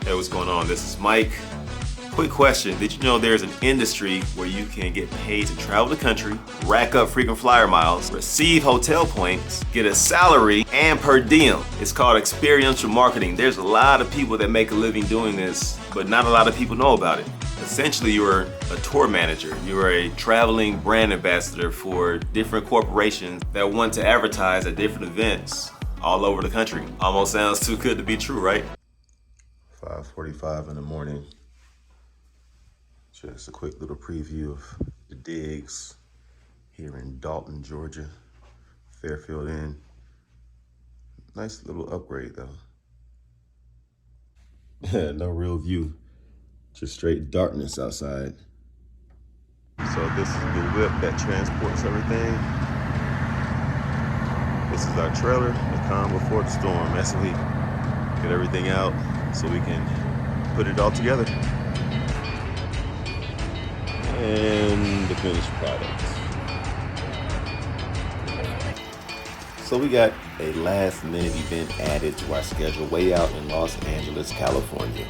Hey, what's going on? This is Mike. Quick question. Did you know there's an industry where you can get paid to travel the country, rack up frequent flyer miles, receive hotel points, get a salary, and per diem? It's called experiential marketing. There's a lot of people that make a living doing this, but not a lot of people know about it. Essentially, you're a tour manager. You're a traveling brand ambassador for different corporations that want to advertise at different events all over the country. Almost sounds too good to be true, right? 5:45 in the morning. Just a quick little preview of the digs here in Dalton, Georgia. Fairfield Inn. Nice little upgrade though. No real view, just straight darkness outside. So this is the whip that transports everything. This is our trailer, the calm before the storm. That's how we get everything out so we can put it all together. And the finished product. So we got a last minute event added to our schedule way out in Los Angeles, California.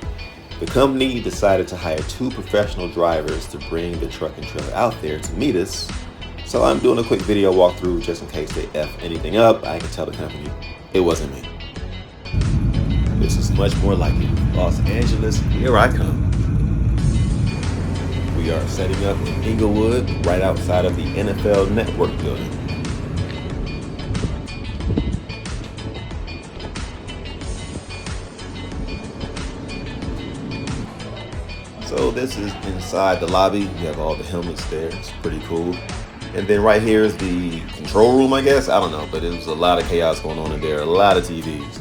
The company decided to hire 2 professional drivers to bring the truck and trailer out there to meet us. So I'm doing a quick video walkthrough just in case they F anything up. I can tell the company it wasn't me. This is much more like it. Los Angeles, here I come. We are setting up in Inglewood, right outside of the NFL Network building. So this is inside the lobby. You have all the helmets there. It's pretty cool. And then right here is the control room, I guess. I don't know, but it was a lot of chaos going on in there. A lot of TVs.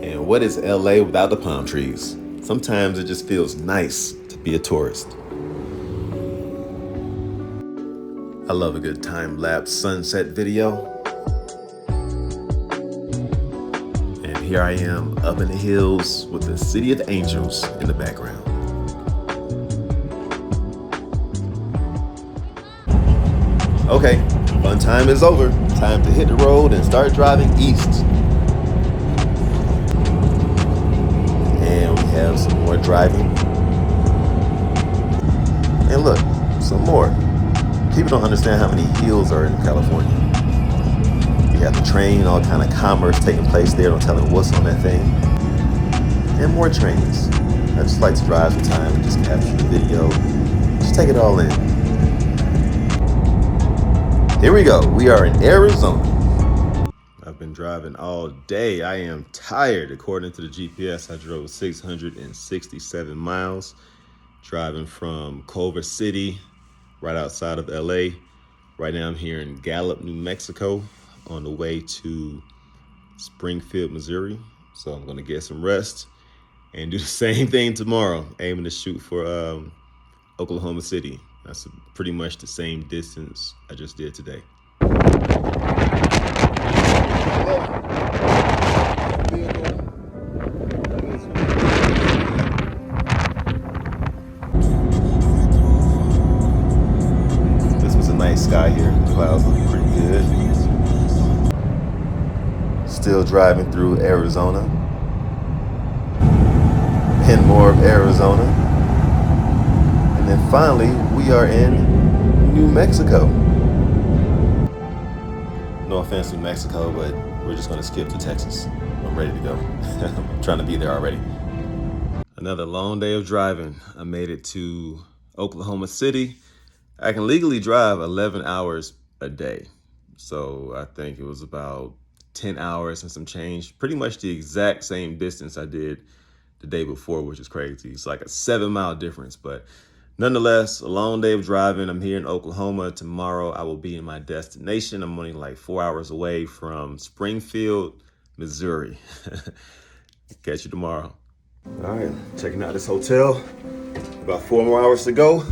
And what is LA without the palm trees? Sometimes it just feels nice to be a tourist. I love a good time-lapse sunset video. And here I am up in the hills with the City of Angels in the background. Okay, fun time is over. Time to hit the road and start driving east. And we have some more driving. And look, some more. People don't understand how many hills are in California. You have the train, all kind of commerce taking place there, don't tell them what's on that thing. And more trains. I just like to drive some time and just capture the video. Just take it all in. Here we go. We are in Arizona. I've been driving all day. I am tired. According to the GPS, I drove 667 miles, driving from Culver City, right outside of LA. Right now I'm here in Gallup, New Mexico, on the way to Springfield, Missouri. So I'm gonna get some rest and do the same thing tomorrow, aiming to shoot for Oklahoma City. That's pretty much the same distance I just did today. This was a nice sky here. The clouds look pretty good. Still driving through Arizona. And more of Arizona. And then finally, we are in New Mexico. No offense, New Mexico, but we're just gonna skip to Texas. I'm ready to go. I'm trying to be there already. Another long day of driving. I made it to Oklahoma City. I can legally drive 11 hours a day. So I think it was about 10 hours and some change. Pretty much the exact same distance I did the day before, which is crazy. It's like a 7-mile difference, but nonetheless, a long day of driving. I'm here in Oklahoma. Tomorrow I will be in my destination. I'm only like 4 hours away from Springfield, Missouri. Catch you tomorrow. All right, checking out this hotel. About 4 more hours to go.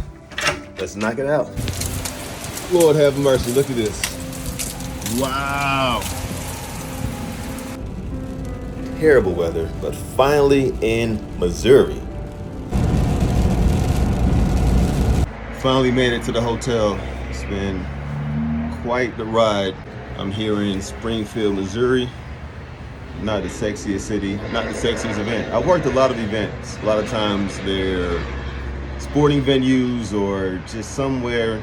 Let's knock it out. Lord have mercy, look at this. Wow. Terrible weather, but finally in Missouri. Finally made it to the hotel. It's been quite the ride. I'm here in Springfield, Missouri. not the sexiest city, not the sexiest event. I've worked a lot of events. A lot of times they're sporting venues or just somewhere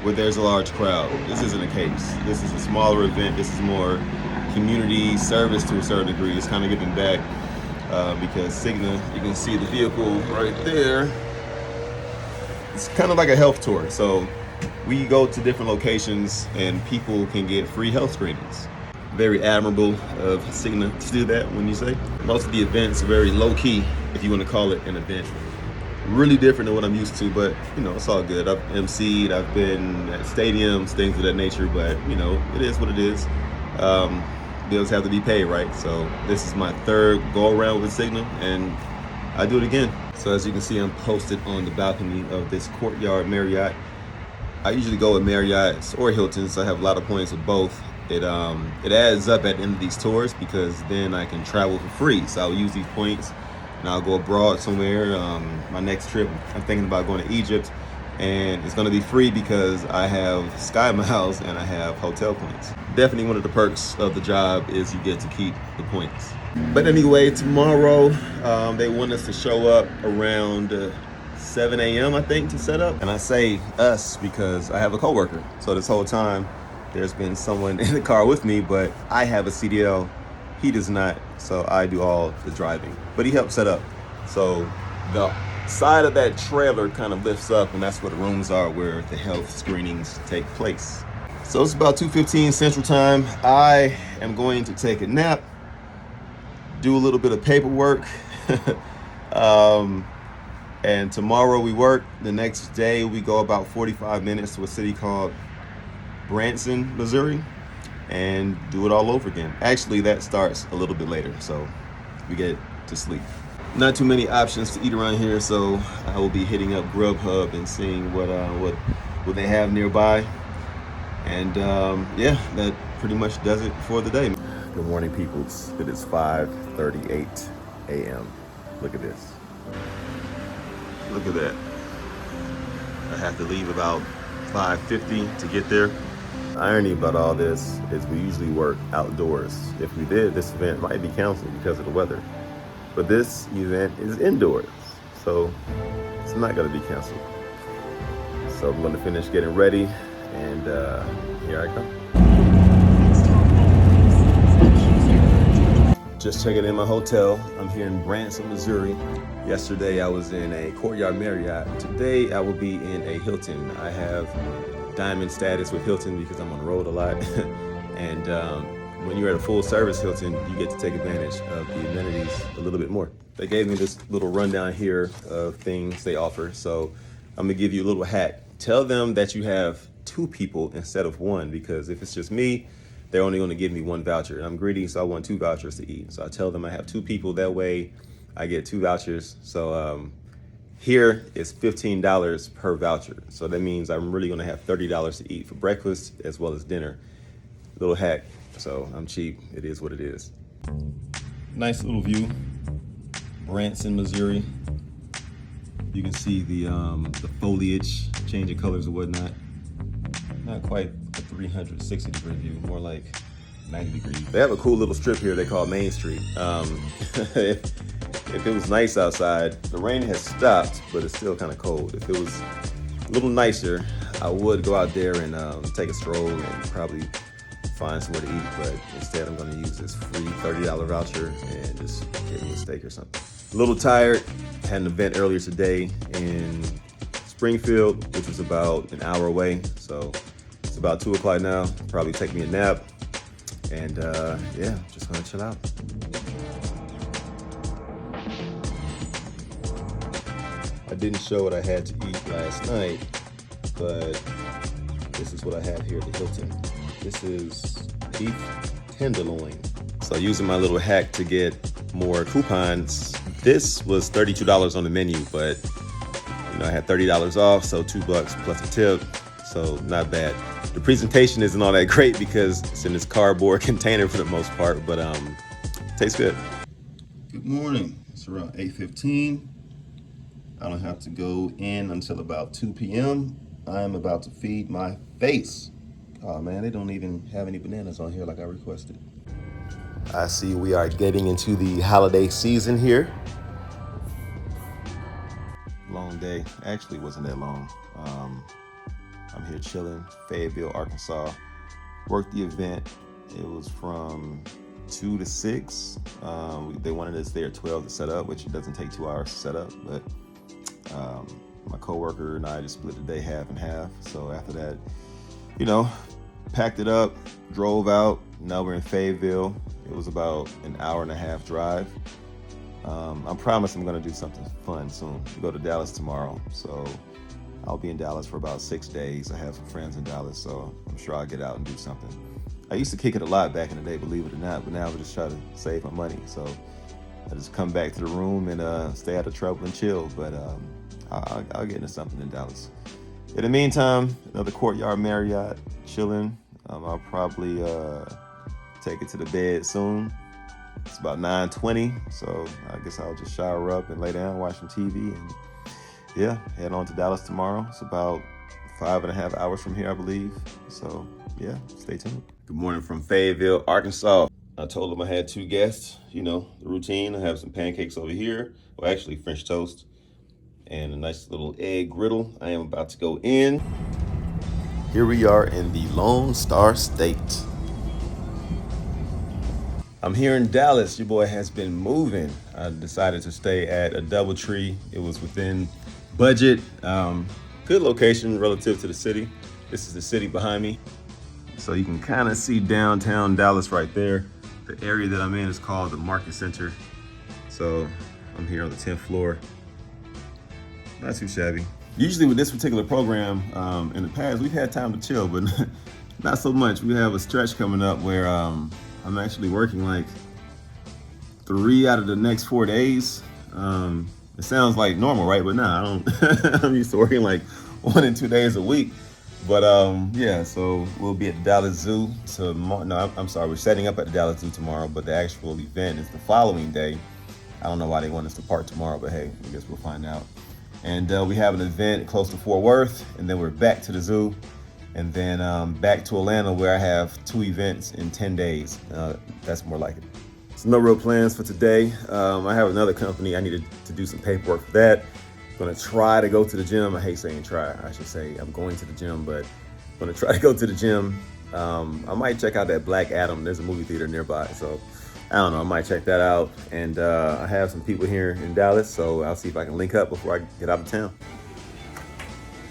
where there's a large crowd. This isn't a case. This is a smaller event. This is more community service to a certain degree. It's kind of giving back because Cigna, you can see the vehicle right there. It's kind of like a health tour. So we go to different locations and people can get free health screenings. Very admirable of Cigna to do that, when you say. Most of the events are very low key, if you want to call it an event. Really different than what I'm used to, but you know, it's all good. I've emceed, I've been at stadiums, things of that nature, but you know, it is what it is. Bills have to be paid, right? So this is my third go around with Cigna, and I do it again. So as you can see, I'm posted on the balcony of this Courtyard Marriott. I usually go with Marriott's or Hilton's. I have a lot of points with both. It adds up at the end of these tours because then I can travel for free. So I'll use these points and I'll go abroad somewhere. My next trip, I'm thinking about going to Egypt, and it's gonna be free because I have Sky Miles and I have hotel points. Definitely one of the perks of the job is you get to keep the points. But anyway, tomorrow they want us to show up around 7 a.m. I think to set up. And I say us because I have a coworker. So this whole time there's been someone in the car with me, but I have a CDL. He does not, so I do all the driving. But he helped set up. So the side of that trailer kind of lifts up, and that's where the rooms are where the health screenings take place. So it's about 2:15 Central Time. I am going to take a nap, do a little bit of paperwork, and tomorrow we work. The next day we go about 45 minutes to a city called Branson, Missouri, and do it all over again. Actually, that starts a little bit later, so we get to sleep. Not too many options to eat around here, so I will be hitting up Grubhub and seeing what they have nearby. And yeah, that pretty much does it for the day. Good morning, peoples. It is 5:38 a.m. Look at this. Look at that. I have to leave about 5:50 to get there. Irony about all this is we usually work outdoors. If we did, this event might be canceled because of the weather. But this event is indoors, so it's not gonna be canceled. So I'm gonna finish getting ready, and here I come. Just checking in my hotel. I'm here in Branson, Missouri. Yesterday I was in a Courtyard Marriott. Today I will be in a Hilton. I have diamond status with Hilton because I'm on the road a lot. And when you're at a full service Hilton, you get to take advantage of the amenities a little bit more. They gave me this little rundown here of things they offer. So I'm gonna give you a little hack. Tell them that you have 2 people instead of 1, because if it's just me, they're only gonna give me 1 voucher. And I'm greedy, so I want 2 vouchers to eat. So I tell them I have 2 people, that way I get 2 vouchers. So here is $15 per voucher. So that means I'm really gonna have $30 to eat for breakfast as well as dinner. Little hack. So I'm cheap. It is what it is. Nice little view. Branson, Missouri. You can see the foliage changing colors and whatnot. Not quite a 360-degree view, more like 90 degrees. They have a cool little strip here they call Main Street. If it was nice outside, the rain has stopped, but it's still kind of cold. If it was a little nicer, I would go out there and take a stroll and probably find somewhere to eat, but instead I'm gonna use this free $30 voucher and just get me a steak or something. A little tired, had an event earlier today in Springfield, which was about an hour away. So it's about 2 o'clock now, probably take me a nap. And yeah, just gonna chill out. I didn't show what I had to eat last night, but this is what I have here at the Hilton. This is beef tenderloin. So using my little hack to get more coupons, this was $32 on the menu, but you know, I had $30 off, so $2 plus a tip, so not bad. The presentation isn't all that great because it's in this cardboard container for the most part, but tastes good. Good morning. It's around 8:15. I don't have to go in until about 2 p.m. I'm about to feed my face. Oh man, they don't even have any bananas on here like I requested. I see we are getting into the holiday season here. Long day. Actually, wasn't that long. I'm here chilling, Fayetteville, Arkansas. Worked the event. It was from 2 to 6. They wanted us there at 12 to set up, which it doesn't take 2 hours to set up. But my coworker and I just split the day half and half. So after that, packed it up, drove out. Now we're in Fayetteville. It was about an hour and a half drive. I promise I'm gonna do something fun soon. We go to Dallas tomorrow, so I'll be in Dallas for about 6 days. I have some friends in Dallas, so I'm sure I'll get out and do something. I used to kick it a lot back in the day, believe it or not, but now I just try to save my money. So I just come back to the room and stay out of trouble and chill, but I'll get into something in Dallas. In the meantime, another Courtyard Marriott, chilling. I'll probably take it to the bed soon. It's about 9:20, so I guess I'll just shower up and lay down, watch some TV, and head on to Dallas tomorrow. It's about 5.5 hours from here, I believe. So stay tuned. Good morning from Fayetteville, Arkansas. I told them I had 2 guests, the routine. I have some pancakes over here, well, actually French toast, and a nice little egg griddle. I am about to go in. Here we are in the Lone Star State. I'm here in Dallas. Your boy has been moving. I decided to stay at a DoubleTree. It was within budget. Good location relative to the city. This is the city behind me. So you can kind of see downtown Dallas right there. The area that I'm in is called the Market Center. So I'm here on the 10th floor. Not too shabby. Usually with this particular program, in the past, we've had time to chill, but not so much. We have a stretch coming up where I'm actually working like 3 out of the next 4 days. It sounds like normal, right? But nah, I don't. I'm used to working like 1 and 2 days a week. But so we'll be at the Dallas Zoo tomorrow. No, I'm sorry, we're setting up at the Dallas Zoo tomorrow, but the actual event is the following day. I don't know why they want us to part tomorrow, but hey, I guess we'll find out. And we have an event close to Fort Worth, and then we're back to the zoo. And then back to Atlanta, where I have 2 events in 10 days. That's more like it. So no real plans for today. I have another company. I needed to do some paperwork for that. I'm gonna try to go to the gym. I hate saying try. I should say I'm going to the gym, but I'm gonna try to go to the gym. I might check out that Black Adam. There's a movie theater nearby, so I don't know. I might check that out. And I have some people here in Dallas, so I'll see if I can link up before I get out of town.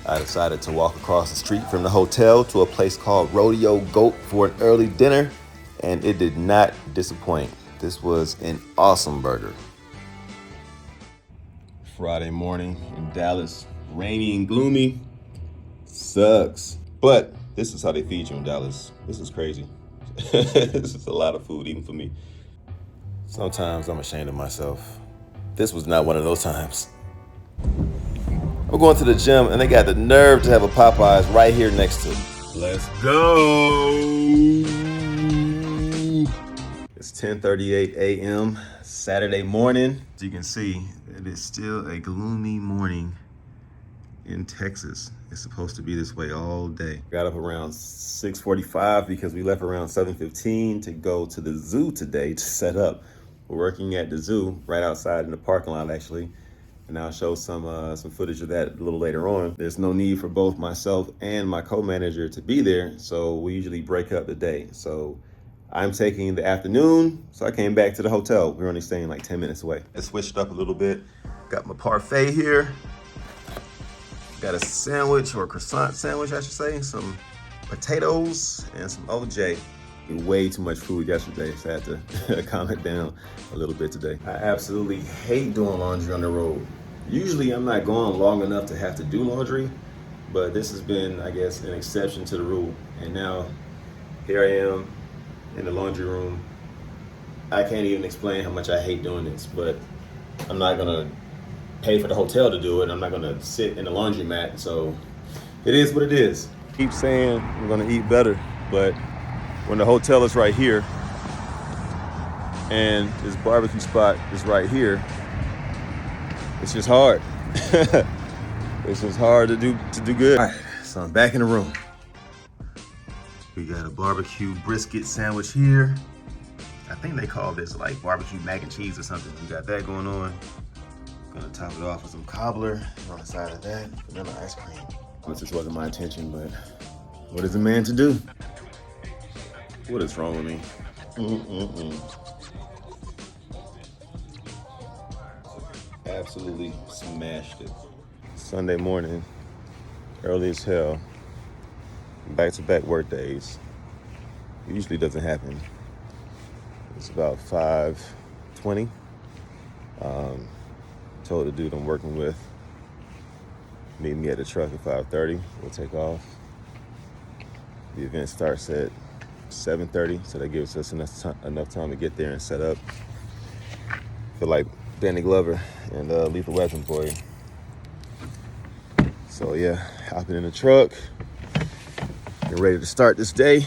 I decided to walk across the street from the hotel to a place called Rodeo Goat for an early dinner, and it did not disappoint. This was an awesome burger. Friday morning in Dallas, rainy and gloomy. Sucks. But this is how they feed you in Dallas. This is crazy. This is a lot of food, even for me. Sometimes I'm ashamed of myself. This was not one of those times. I'm going to the gym, and they got the nerve to have a Popeyes right here next to me. Let's go. It's 10:38 a.m. Saturday morning. As you can see, it is still a gloomy morning in Texas. It's supposed to be this way all day. Got up around 6:45 because we left around 7:15 to go to the zoo today to set up. We're working at the zoo right outside in the parking lot, actually. And I'll show some footage of that a little later on. There's no need for both myself and my co-manager to be there, so we usually break up the day. So I'm taking the afternoon, so I came back to the hotel. We're only staying like 10 minutes away. I switched up a little bit. Got my parfait here. Got a sandwich, or a croissant sandwich, I should say. Some potatoes and some OJ. Way too much food yesterday, so I had to calm it down a little bit today. I absolutely hate doing laundry on the road. Usually I'm not gone long enough to have to do laundry, but this has been, I guess, an exception to the rule. And now here I am in the laundry room. I can't even explain how much I hate doing this, but I'm not gonna pay for the hotel to do it. I'm not gonna sit in the laundromat, so it is what it is. Keep saying I'm gonna eat better, but when the hotel is right here and this barbecue spot is right here, it's just hard. It's just hard to do good. All right, so I'm back in the room. We got a barbecue brisket sandwich here. I think they call this like barbecue mac and cheese or something. We got that going on. Gonna top it off with some cobbler on the side of that, vanilla ice cream. This wasn't my intention, but what is a man to do? What is wrong with me? Absolutely smashed it. Sunday morning, early as hell, back-to-back work days. It usually doesn't happen. It's about 5:20. Told the dude I'm working with, meet me at the truck at 5:30. We'll take off. The event starts at 7:30, so that gives us enough time to get there and set up. Feel like Danny Glover and Lethal Weapon boy. So yeah, hopping in the truck, get ready to start this day.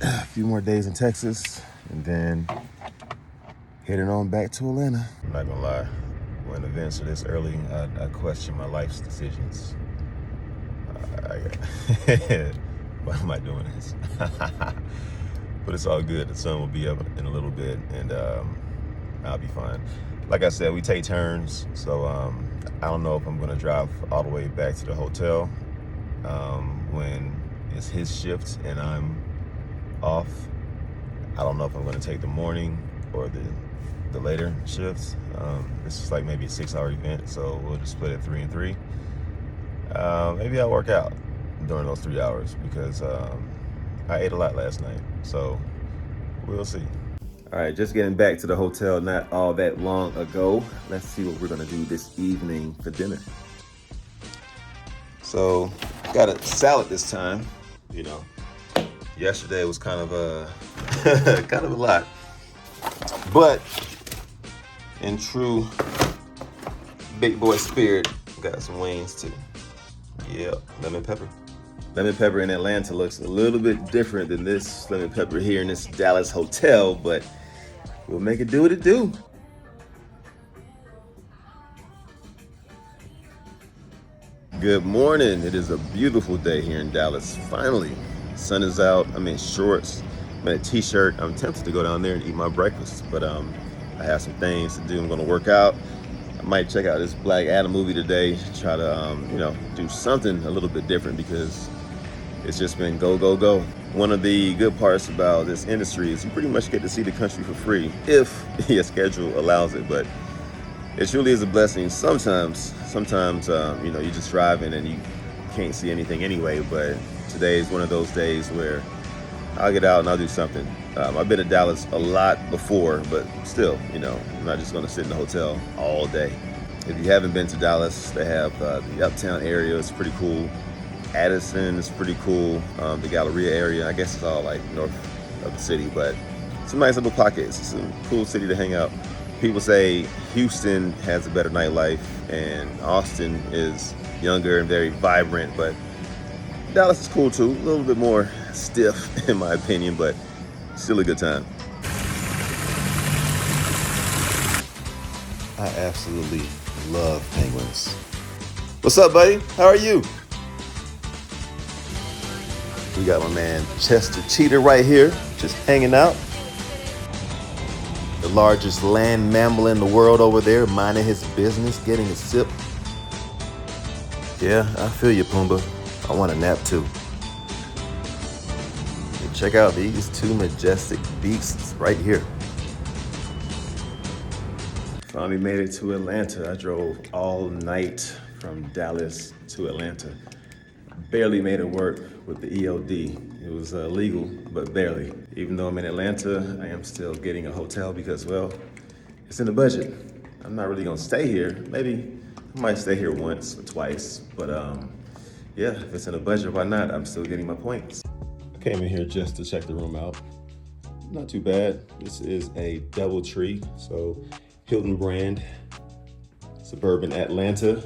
A few more days in Texas, and then heading on back to Atlanta. I'm not gonna lie, when events are this early, I question my life's decisions. Why am I doing this? But it's all good. The sun will be up in a little bit, and I'll be fine. Like I said, we take turns, so I don't know if I'm gonna drive all the way back to the hotel when it's his shift and I'm off. I don't know if I'm gonna take the morning or the later shifts. This is like maybe a 6-hour event, so we'll just split it 3 and 3. Maybe I'll work out during those 3 hours because I ate a lot last night, so we'll see. All right, just getting back to the hotel not all that long ago. Let's see what we're gonna do this evening for dinner. So, got a salad this time. You know, yesterday was kind of a lot, but in true big boy spirit, got some wings too. Yep, lemon pepper. Lemon pepper in Atlanta looks a little bit different than this lemon pepper here in this Dallas hotel, but we'll make it do what it do. Good morning. It is a beautiful day here in Dallas. Finally, sun is out. I'm in shorts. I'm in a t-shirt. I'm tempted to go down there and eat my breakfast, but I have some things to do. I'm going to work out. I might check out this Black Adam movie today. Try to, do something a little bit different because it's just been go, go, go. One of the good parts about this industry is you pretty much get to see the country for free if your schedule allows it. But it truly is a blessing. Sometimes, you're just driving and you can't see anything anyway. But today is one of those days where I'll get out and I'll do something. I've been to Dallas a lot before, but still, I'm not just going to sit in the hotel all day. If you haven't been to Dallas, they have the uptown area. It's pretty cool. Addison is pretty cool. The Galleria area, I guess it's all like north of the city, but some nice little pockets. It's a cool city to hang out. People say Houston has a better nightlife and Austin is younger and very vibrant, but Dallas is cool too. A little bit more stiff in my opinion, but still a good time. I absolutely love penguins. What's up, buddy? How are you? We got my man Chester Cheetah right here, just hanging out. The largest land mammal in the world over there, minding his business, getting a sip. Yeah, I feel you, Pumbaa. I want a nap too. And check out these two majestic beasts right here. Finally made it to Atlanta. I drove all night from Dallas to Atlanta. Barely made it work with the ELD. It was legal, but barely. Even though I'm in Atlanta, I am still getting a hotel because, well, it's in the budget. I'm not really gonna stay here. Maybe I might stay here once or twice, but yeah, if it's in the budget, why not? I'm still getting my points. I came in here just to check the room out. Not too bad. This is a DoubleTree, so Hilton brand, suburban Atlanta,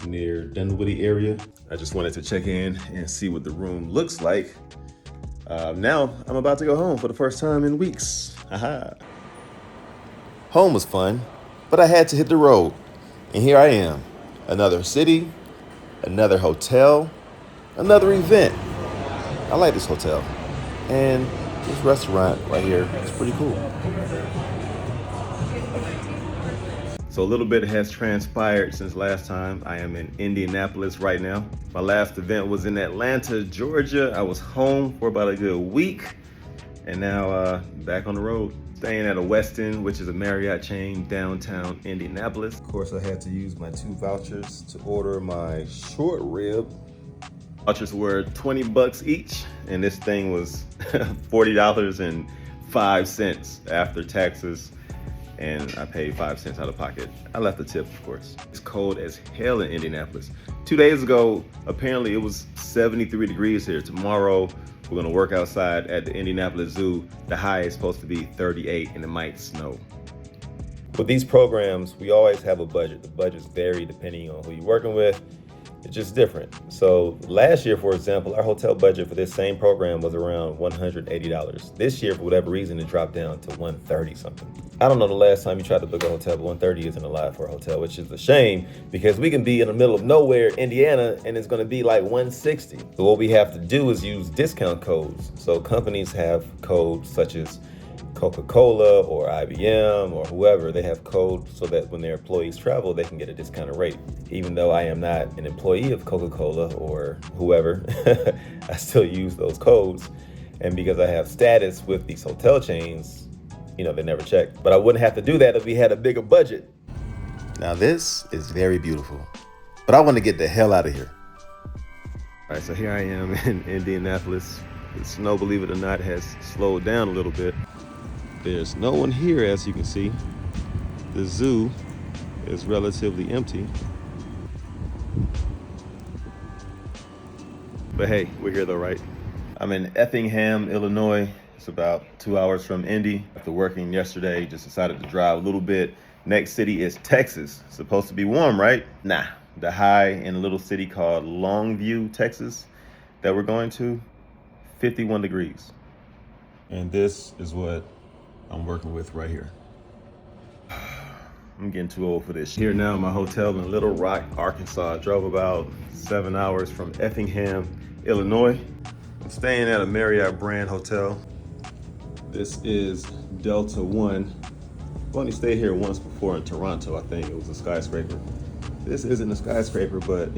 near Dunwoody area. I just wanted to check in and see what the room looks like. Now I'm about to go home for the first time in weeks. Home was fun, but I had to hit the road. And here I am, another city, another hotel, another event. I like this hotel. And this restaurant right here is pretty cool. So a little bit has transpired since last time. I am in Indianapolis right now. My last event was in Atlanta, Georgia. I was home for about a good week, and now back on the road. Staying at a Westin, which is a Marriott chain downtown Indianapolis. Of course, I had to use my 2 vouchers to order my short rib. Vouchers were 20 bucks each, and this thing was $40.05 after taxes, and I paid 5 cents out of pocket. I left a tip, of course. It's cold as hell in Indianapolis. 2 days ago, apparently it was 73 degrees here. Tomorrow, we're gonna work outside at the Indianapolis Zoo. The high is supposed to be 38 and it might snow. With these programs, we always have a budget. The budgets vary depending on who you're working with. It's just different. So last year, for example, our hotel budget for this same program was around $180. This year, for whatever reason, it dropped down to $130 something. I don't know the last time you tried to book a hotel, but $130 isn't a lot for a hotel, which is a shame because we can be in the middle of nowhere, Indiana, and it's gonna be like $160. So what we have to do is use discount codes. So companies have codes such as Coca-Cola or IBM or whoever, they have codes so that when their employees travel, they can get a discounted rate. Even though I am not an employee of Coca-Cola or whoever, I still use those codes. And because I have status with these hotel chains, they never check. But I wouldn't have to do that if we had a bigger budget. Now this is very beautiful, but I want to get the hell out of here. All right, so here I am in Indianapolis. The snow, believe it or not, has slowed down a little bit. There's no one here, as you can see. The zoo is relatively empty. But hey, we're here though, right? I'm in Effingham, Illinois. It's about 2 hours from Indy. After working yesterday, just decided to drive a little bit. Next city is Texas. It's supposed to be warm, right? Nah, the high in a little city called Longview, Texas, that we're going to, 51 degrees. And this is what I'm working with right here. I'm getting too old for this. Here now in my hotel in Little Rock, Arkansas. I drove about 7 hours from Effingham, Illinois. I'm staying at a Marriott brand hotel. This is Delta One. I've only stayed here once before in Toronto. I think it was a skyscraper. This isn't a skyscraper, but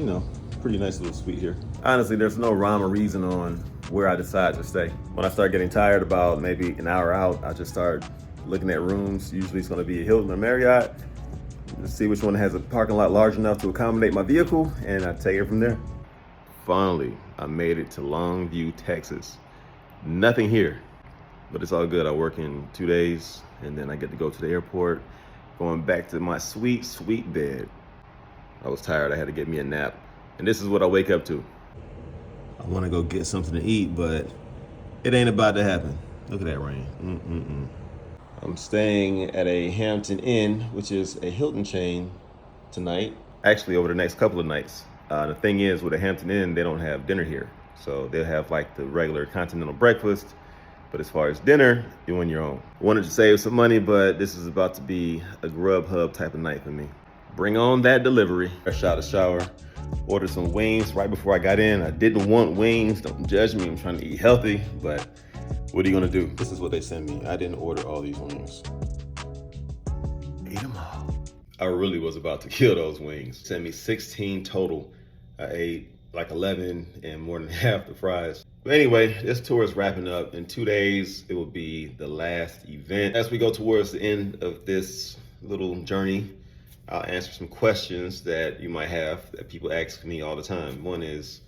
pretty nice little suite here. Honestly, there's no rhyme or reason on where I decide to stay. When I start getting tired about maybe an hour out, I just start looking at rooms. Usually it's gonna be a Hilton or Marriott. Let's see which one has a parking lot large enough to accommodate my vehicle, and I take it from there. Finally, I made it to Longview, Texas. Nothing here, but it's all good. I work in 2 days, and then I get to go to the airport, going back to my sweet, sweet bed. I was tired, I had to get me a nap, and this is what I wake up to. I wanna go get something to eat, but it ain't about to happen. Look at that rain. I'm staying at a Hampton Inn, which is a Hilton chain tonight. Actually, over the next couple of nights. The thing is, with a Hampton Inn, they don't have dinner here. So they'll have like the regular continental breakfast, but as far as dinner, you're on your own. Wanted to save some money, but this is about to be a Grubhub type of night for me. Bring on that delivery. Fresh out of the shower, ordered some wings right before I got in. I didn't want wings, don't judge me, I'm trying to eat healthy, but what are you gonna do? This is what they sent me. I didn't order all these wings. Eat them all. I really was about to kill those wings. Sent me 16 total. I ate like 11 and more than half the fries. But anyway, this tour is wrapping up. In 2 days, it will be the last event. As we go towards the end of this little journey, I'll answer some questions that you might have that people ask me all the time. One is,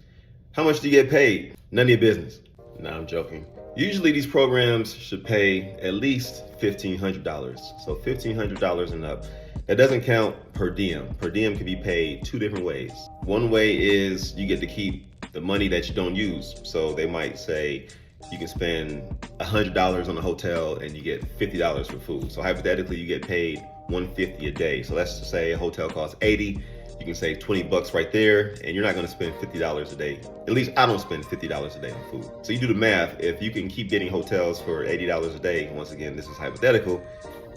how much do you get paid? None of your business. Nah, I'm joking. Usually these programs should pay at least $1,500. So $1,500 and up. That doesn't count per diem. Per diem can be paid 2 different ways. One way is you get to keep the money that you don't use. So they might say you can spend $100 on a hotel and you get $50 for food. So hypothetically, you get paid $150 a day. So let's just say a hotel costs $80. You can save 20 bucks right there, and you're not gonna spend $50 a day. At least I don't spend $50 a day on food. So you do the math. If you can keep getting hotels for $80 a day, once again, this is hypothetical,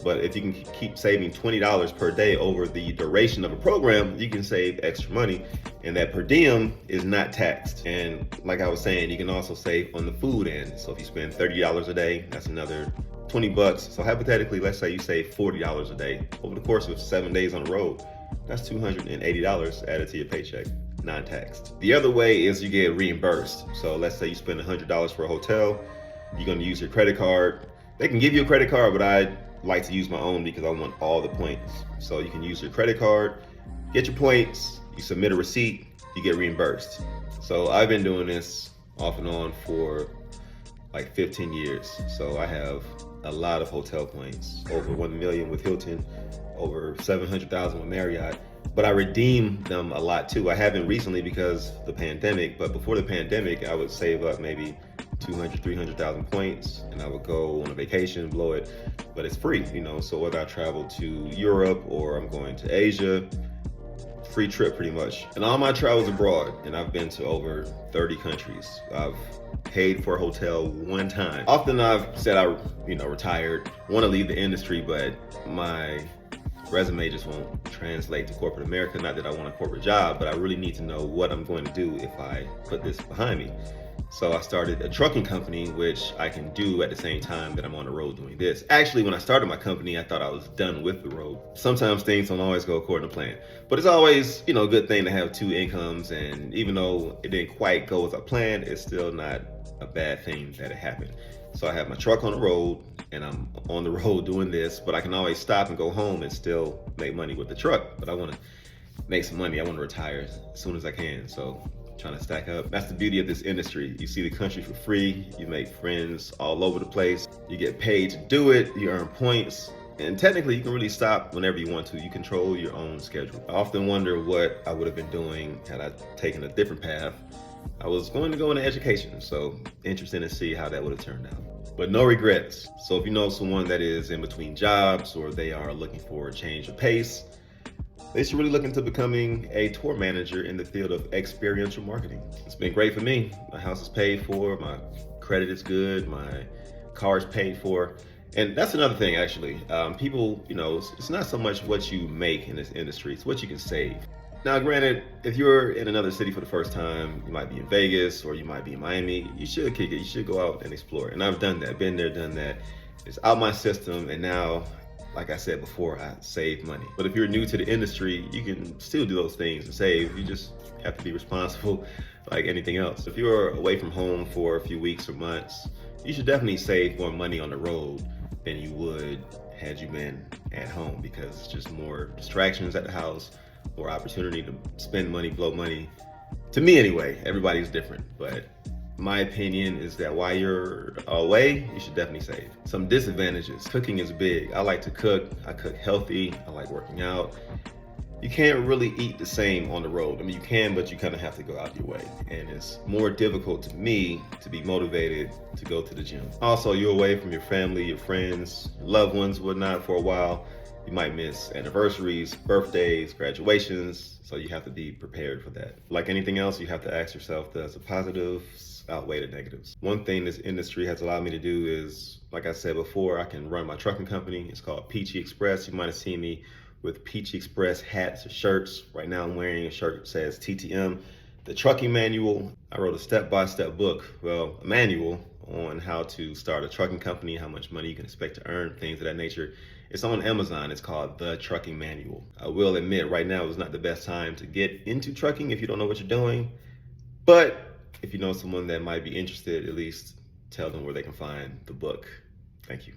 But if you can keep saving $20 per day over the duration of a program, you can save extra money, and that per diem is not taxed. And like I was saying, you can also save on the food end. So if you spend $30 a day, that's another 20 bucks. So hypothetically, let's say you save $40 a day over the course of 7 days on the road. That's $280 added to your paycheck, non-taxed. The other way is you get reimbursed. So let's say you spend $100 for a hotel, you're gonna use your credit card. They can give you a credit card, but I like to use my own because I want all the points. So you can use your credit card, get your points, you submit a receipt, you get reimbursed. So I've been doing this off and on for like 15 years. So I have a lot of hotel points, over 1 million with Hilton, over 700,000 with Marriott, but I redeem them a lot too. I haven't recently because of the pandemic, but before the pandemic, I would save up maybe 200, 300,000 points, and I would go on a vacation, blow it, but it's free, you know, so whether I travel to Europe or I'm going to Asia, free trip pretty much. And all my travels abroad, and I've been to over 30 countries. I've paid for a hotel one time. Often I've said I, retired, want to leave the industry, but my resume just won't translate to corporate America. Not that I want a corporate job, but I really need to know what I'm going to do if I put this behind me. So I started a trucking company, which I can do at the same time that I'm on the road doing this. Actually, when I started my company, I thought I was done with the road. Sometimes things don't always go according to plan, but it's always, a good thing to have two incomes. And even though it didn't quite go as I planned, it's still not a bad thing that it happened. So I have my truck on the road and I'm on the road doing this, but I can always stop and go home and still make money with the truck. But I want to make some money. I want to retire as soon as I can. So trying to stack up. That's the beauty of this industry. You see the country for free, you make friends all over the place, you get paid to do it, you earn points, and technically you can really stop whenever you want to. You control your own schedule. I often wonder what I would have been doing had I taken a different path. I was going to go into education, so interesting to see how that would have turned out. But no regrets. So if you know someone that is in between jobs or they are looking for a change of pace, they should really look into becoming a tour manager in the field of experiential marketing. It's been great for me. My house is paid for, my credit is good, my car is paid for. And that's another thing, actually. People, it's not so much what you make in this industry, it's what you can save. Now, granted, if you're in another city for the first time, you might be in Vegas or you might be in Miami, you should kick it. You should go out and explore. And I've done that, been there, done that. It's out my system, and now, like I said before, I save money. But if you're new to the industry, you can still do those things and save. You just have to be responsible like anything else. If you're away from home for a few weeks or months, you should definitely save more money on the road than you would had you been at home, because it's just more distractions at the house, more opportunity to spend money, blow money. To me anyway, everybody's different, but my opinion is that while you're away, you should definitely save. Some disadvantages. Cooking is big. I like to cook. I cook healthy. I like working out. You can't really eat the same on the road. I mean, you can, but you kind of have to go out your way. And it's more difficult to me to be motivated to go to the gym. Also, you're away from your family, your friends, loved ones, whatnot for a while. You might miss anniversaries, birthdays, graduations, so you have to be prepared for that. Like anything else, you have to ask yourself, does the positives outweigh the negatives? One thing this industry has allowed me to do is, like I said before, I can run my trucking company. It's called Peachy Express. You might have seen me with Peachy Express hats or shirts. Right now I'm wearing a shirt that says TTM, the trucking manual. I wrote a step-by-step book, a manual on how to start a trucking company, how much money you can expect to earn, things of that nature. It's on Amazon. It's called The Trucking Manual. I will admit right now is not the best time to get into trucking if you don't know what you're doing. But if you know someone that might be interested, at least tell them where they can find the book. Thank you.